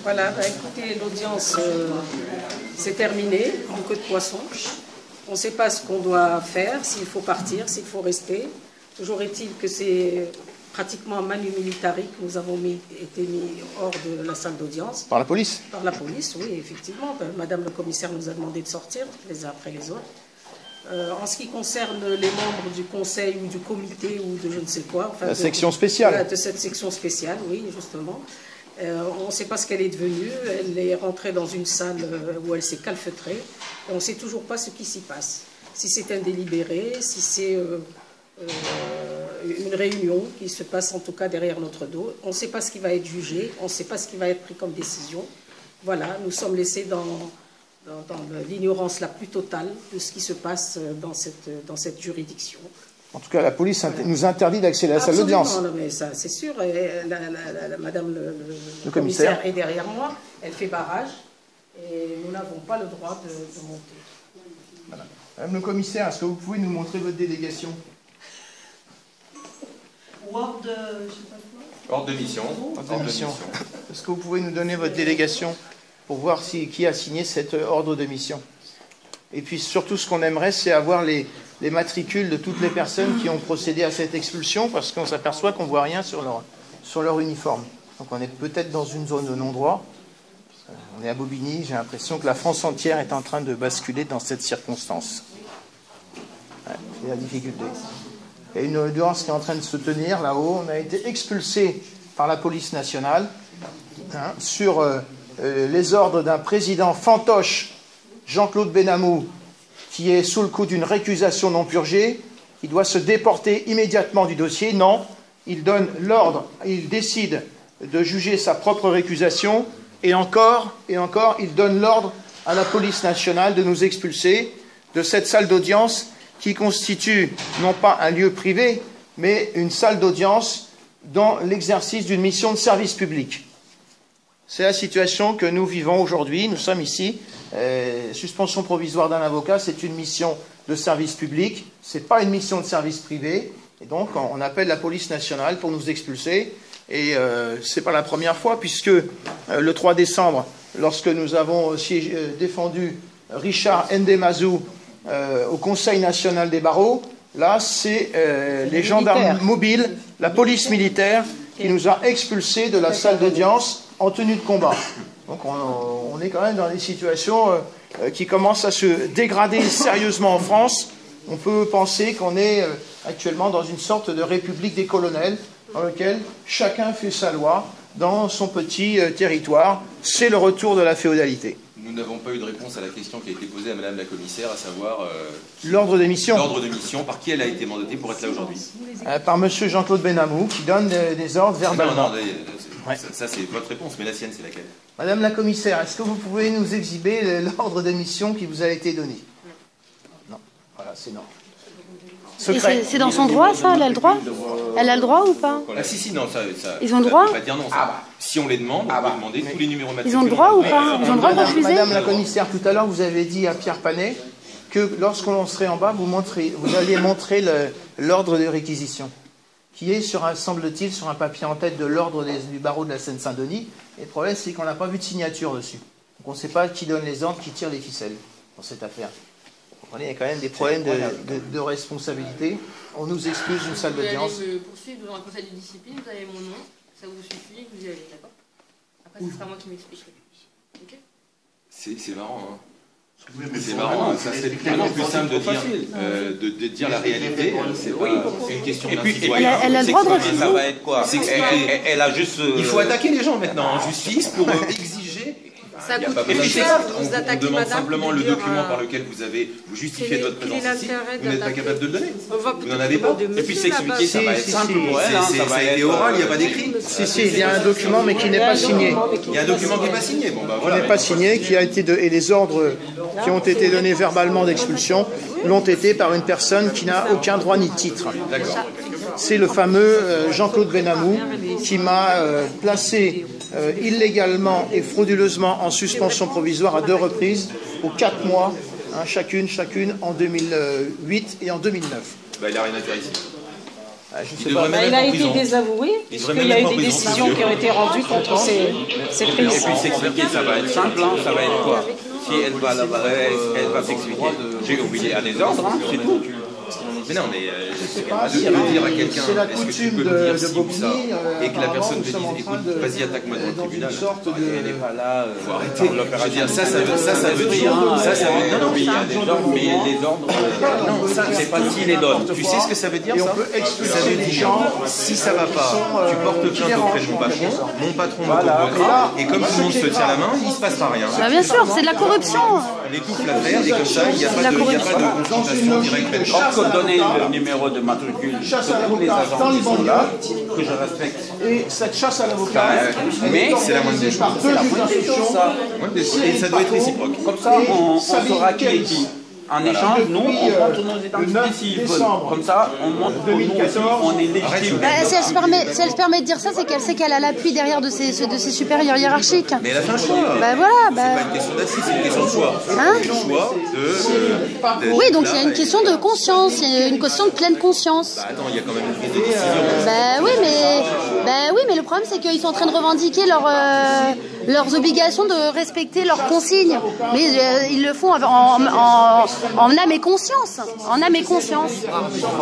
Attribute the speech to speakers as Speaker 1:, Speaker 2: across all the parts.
Speaker 1: Voilà, bah, écoutez, l'audience c'est terminé, en queue de poisson. On ne sait pas ce qu'on doit faire, s'il faut partir, s'il faut rester. Toujours est-il que c'est pratiquement un manu militari que nous avons été mis hors de la salle d'audience.
Speaker 2: Par la police?
Speaker 1: Par la police, oui, effectivement. Madame le commissaire nous a demandé de sortir, les uns après les autres. En ce qui concerne les membres du conseil ou du comité ou de je ne sais quoi... Enfin,
Speaker 2: la section spéciale.
Speaker 1: De cette section spéciale, oui, justement. On ne sait pas ce qu'elle est devenue. Elle est rentrée dans une salle où elle s'est calfeutrée. Et on ne sait toujours pas ce qui s'y passe. Si c'est un délibéré, si c'est une réunion qui se passe en tout cas derrière notre dos. On ne sait pas ce qui va être jugé. On ne sait pas ce qui va être pris comme décision. Voilà, nous sommes laissés dans l'ignorance la plus totale de ce qui se passe dans cette juridiction.
Speaker 2: En tout cas, la police nous interdit d'accéder à la salle d'audience.
Speaker 1: Non, mais ça, c'est sûr. Madame le commissaire est derrière moi. Elle fait barrage. Et nous n'avons pas le droit de monter.
Speaker 2: Voilà. Madame le commissaire, est-ce que vous pouvez nous montrer votre délégation?
Speaker 1: Ordre de... je sais pas quoi.
Speaker 3: Ordre de mission.
Speaker 2: Ordre de mission. Est-ce que vous pouvez nous donner votre délégation pour voir qui a signé cet ordre de mission? Et puis surtout, ce qu'on aimerait, c'est avoir les matricules de toutes les personnes qui ont procédé à cette expulsion, parce qu'on s'aperçoit qu'on ne voit rien sur leur uniforme. Donc on est peut-être dans une zone de non-droit. On est à Bobigny, j'ai l'impression que la France entière est en train de basculer dans cette circonstance. Ouais, c'est la difficulté. Il y a une audience qui est en train de se tenir là-haut. On a été expulsé par la police nationale sur les ordres d'un président fantoche, Jean-Claude Benamou, qui est sous le coup d'une récusation non purgée. Il doit se déporter immédiatement du dossier. Non, il donne l'ordre, il décide de juger sa propre récusation. Et encore, il donne l'ordre à la police nationale de nous expulser de cette salle d'audience qui constitue non pas un lieu privé, mais une salle d'audience dans l'exercice d'une mission de service public. C'est la situation que nous vivons aujourd'hui. Nous sommes ici. Suspension provisoire d'un avocat, c'est une mission de service public. Ce n'est pas une mission de service privé. Et donc, on appelle la police nationale pour nous expulser. Et ce n'est pas la première fois, puisque le 3 décembre, lorsque nous avons aussi défendu Richard Ndemazou au Conseil national des barreaux, là, c'est les gendarmes mobiles, la police militaire, qui nous a expulsés de la salle d'audience en tenue de combat. Donc on est quand même dans des situations qui commencent à se dégrader sérieusement en France. On peut penser qu'on est actuellement dans une sorte de république des colonels, dans lequel chacun fait sa loi dans son petit territoire. C'est le retour de la féodalité.
Speaker 3: Nous n'avons pas eu de réponse à la question qui a été posée à Madame la commissaire, à savoir...
Speaker 2: l'ordre de mission.
Speaker 3: L'ordre de mission, par qui elle a été mandatée pour être là aujourd'hui?
Speaker 2: Par Monsieur Jean-Claude Benamou, qui donne des ordres verbalement.
Speaker 3: Non, ça c'est votre réponse, mais la sienne c'est laquelle?
Speaker 2: Madame la commissaire, est-ce que vous pouvez nous exhiber l'ordre de mission qui vous a été donné? Non. Voilà, c'est non.
Speaker 4: C'est dans son droit, ça? Elle a le droit? Elle a le droit ou pas?
Speaker 3: Ah si, non, ça
Speaker 4: ils ont le droit?
Speaker 3: On va dire non, si on les demande, on peut demander tous les numéros matricules.
Speaker 4: Ils ont le droit ou pas? Ils ont le droit de refuser?
Speaker 2: Madame la commissaire, tout à l'heure, vous avez dit à Pierre Panet que lorsqu'on serait en bas, vous alliez montrer l'ordre de réquisition, qui est, semble-t-il, sur un papier en tête de l'ordre du barreau de la Seine-Saint-Denis. Et le problème, c'est qu'on n'a pas vu de signature dessus. Donc on ne sait pas qui donne les ordres, qui tire les ficelles dans cette affaire. Il y a quand même des problèmes de responsabilité. On nous excuse d'une salle d'audience.
Speaker 5: Vous allez me poursuivre devant un conseil de discipline, vous avez mon nom, ça vous suffit, vous y allez, d'accord? Après, ce sera moi qui m'expliquerai. Ok?
Speaker 3: C'est marrant, hein. C'est marrant, ça serait tellement plus simple de dire la réalité. C'est une question d'un citoyen.
Speaker 4: Elle a le droit de refuser.
Speaker 6: Ça va être quoi? Elle a juste...
Speaker 3: Il faut attaquer les gens maintenant en justice pour exiger...
Speaker 1: Ça coûte
Speaker 3: Et
Speaker 1: plus
Speaker 3: puis
Speaker 1: cher,
Speaker 3: on
Speaker 1: vous attaquez
Speaker 3: demande
Speaker 1: madame.
Speaker 3: simplement le document par lequel vous justifiez de votre présence ici. Vous n'êtes pas capable de le donner. Vous n'en avez pas.
Speaker 6: Et puis s'expliquer, ça va être simple pour elle.
Speaker 3: Ça a été oral, il n'y a pas d'écrit.
Speaker 2: Si, il y a un document, mais qui n'est pas signé.
Speaker 3: Il y a un document qui n'est pas signé. Bon, bah voilà.
Speaker 2: Qui n'est pas signé, et les ordres qui ont été donnés verbalement d'expulsion l'ont été par une personne qui n'a aucun droit ni titre.
Speaker 3: D'accord.
Speaker 2: C'est le fameux Jean-Claude Benamou qui m'a placé illégalement et frauduleusement en suspension provisoire à 2 reprises pour 4 mois, chacune en 2008 et en 2009.
Speaker 3: Bah, il n'a rien à faire ici.
Speaker 2: Je sais pas.
Speaker 1: Il a été désavoué, puisqu'il y a eu des décisions qui ont été rendues contre ces prises.
Speaker 6: Et puis s'expliquer, ça va être simple, hein, ça va être quoi? Si elle va là-bas, elle va s'expliquer. J'ai oublié un désordre, hein, c'est tout.
Speaker 3: Mais non, mais
Speaker 2: sais pas,
Speaker 3: de dire à quelqu'un,
Speaker 2: c'est la
Speaker 3: est-ce que tu
Speaker 2: coutume
Speaker 3: peux me dire
Speaker 2: de
Speaker 3: ci ou ça,
Speaker 2: Bobigny,
Speaker 3: et que la personne te dise,
Speaker 2: apparemment, nous sommes en
Speaker 3: écoute,
Speaker 2: train de-
Speaker 3: vas-y, attaque-moi devant le
Speaker 2: dans
Speaker 3: tribunal.
Speaker 2: une sorte de...
Speaker 6: Elle n'est pas là.
Speaker 3: Faut arrêter. Je veux dire, ça veut dire, ça veut dire, non, non,
Speaker 6: Oui, il y a des ordres, mais les ordres, non, ça, c'est pas qui les donne.
Speaker 3: Tu sais ce que ça veut dire,
Speaker 2: Et on
Speaker 3: ça?
Speaker 2: peut
Speaker 3: Ça
Speaker 2: expulser
Speaker 3: veut
Speaker 2: les
Speaker 3: dire,
Speaker 2: gens
Speaker 3: si ça va pas, tu portes plainte auprès de mon patron me
Speaker 2: Voilà.
Speaker 3: convoquera, et comme tout le monde se tient la main, il se passera rien.
Speaker 4: Bah, bien sûr, c'est de la corruption.
Speaker 3: On étouffe l'affaire, et comme ça, il n'y a pas de confrontation directe.
Speaker 6: Or que donner le numéro de matricule de
Speaker 2: chasse à
Speaker 6: tous les
Speaker 2: l'avocat dans
Speaker 6: agents
Speaker 2: les
Speaker 6: qui sont
Speaker 2: banlieues.
Speaker 6: là, que je respecte.
Speaker 2: Et cette chasse à l'avocat,
Speaker 6: Mais
Speaker 3: c'est la moindre des choses.
Speaker 2: par deux juges d'instruction,
Speaker 6: Ça.
Speaker 3: Et ça doit être réciproque.
Speaker 6: Comme ça, on saura qui est qui. En échange, nous, on
Speaker 2: depuis,
Speaker 6: montre nos
Speaker 2: le
Speaker 6: identités
Speaker 2: 9
Speaker 6: s'ils veulent.
Speaker 2: décembre
Speaker 6: Comme ça, on montre que nous aussi,
Speaker 2: 2014,
Speaker 6: on est légitime.
Speaker 4: Bah, si elle se permet de dire ça, c'est qu'elle sait qu'elle a l'appui derrière de ses supérieurs hiérarchiques.
Speaker 3: Mais elle a fait un choix.
Speaker 4: Bah voilà,
Speaker 3: C'est
Speaker 4: bah.
Speaker 3: pas une question d'assise, c'est une question de choix.
Speaker 4: Hein
Speaker 3: Le choix de.
Speaker 4: Oui, donc il y a une question de conscience, il y a une question de pleine conscience.
Speaker 3: Bah, attends, il y a quand même une prise de décision.
Speaker 4: Bah oui, mais le problème c'est qu'ils sont en train de revendiquer leurs obligations de respecter leurs consignes. Mais ils le font en âme et conscience. En âme et conscience.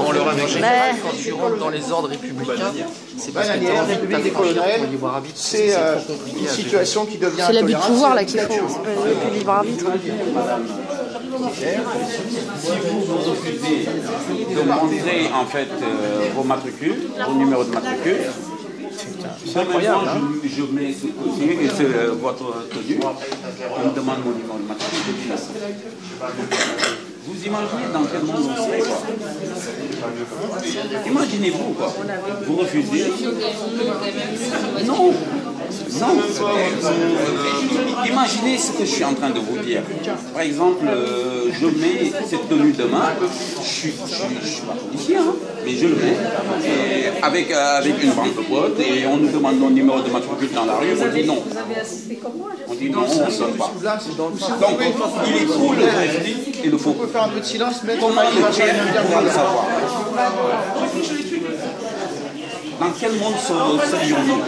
Speaker 3: On leur a mis.
Speaker 7: Quand tu rentres dans les ordres républicains, c'est parce que tu as envie de
Speaker 2: République des colonels,
Speaker 7: libre arbitre.
Speaker 2: c'est une situation qui devient
Speaker 4: C'est l'abus de
Speaker 2: intolérable.
Speaker 4: pouvoir là qu'il faut, c'est pas le libre arbitre.
Speaker 6: Si vous refusez de montrer en fait vos matricules, vos numéros de matricule, c'est incroyable. Je mets ce côté, votre tenue, on me demande mon numéro de matricule, je dis là. Vous imaginez dans quel monde on serait, quoi. Imaginez-vous, quoi. Vous refusez. Non. Non. Imaginez ce que je suis en train de vous dire. Par exemple, je mets cette tenue demain. Je suis pas policier, hein, mais je le mets. Et avec une bande de potes, et on nous demande mon numéro de matricule dans la rue, on dit non.
Speaker 1: Vous avez assisté comme moi,
Speaker 6: On dit non, on ne donne pas.
Speaker 2: Là, c'est dans le
Speaker 6: Donc, il est faux le vrai et le faux.
Speaker 2: On peut faire un peu de silence, mais
Speaker 6: Comment le faire pour le savoir? Dans quel monde serions-nous?